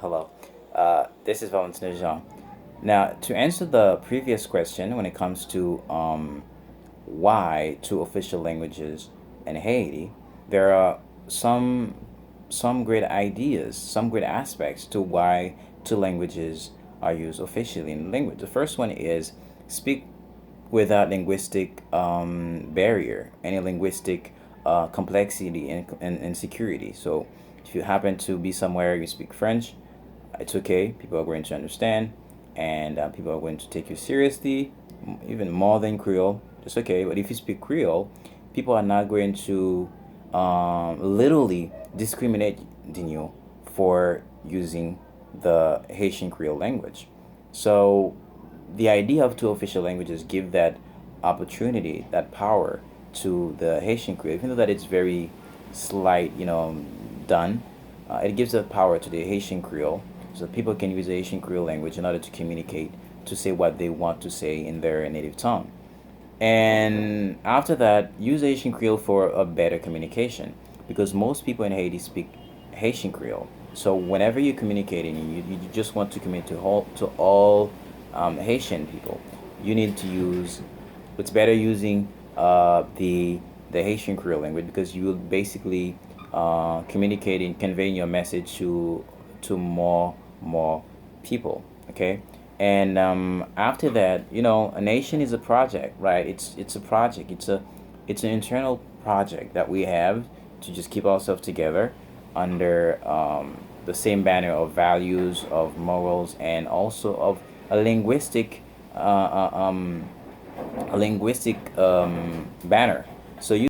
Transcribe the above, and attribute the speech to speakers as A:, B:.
A: Hello. This is Valentin Jean. Now, to answer the previous question, when it comes to why two official languages in Haiti, there are some some great ideas, some great aspects to why two languages are used officially in the language. The first one is speak without linguistic barrier, any linguistic complexity and insecurity. So, if you happen to be somewhere you speak French, it's okay. People are going to understand, and people are going to take you seriously, even more than Creole. It's okay. But if you speak Creole, people are not going to literally discriminate in you for using the Haitian Creole language. So the idea of two official languages give that opportunity, that power to the Haitian Creole, even though that it's very slight, done. It gives that power to the Haitian Creole, so people can use the Haitian Creole language in order to communicate, to say what they want to say in their native tongue. And after that, use Haitian Creole for a better communication because most people in Haiti speak Haitian Creole. So whenever you're communicating, you just want to communicate to all Haitian people. You need to use. It's better using the Haitian Creole language because you will basically communicating, conveying your message to more people. Okay, and after that, a nation is a project, right? It's a project. It's an internal project that we have to just keep ourselves together under the same banner of values, of morals, and also of a linguistic uh, uh, um, a linguistic banner. So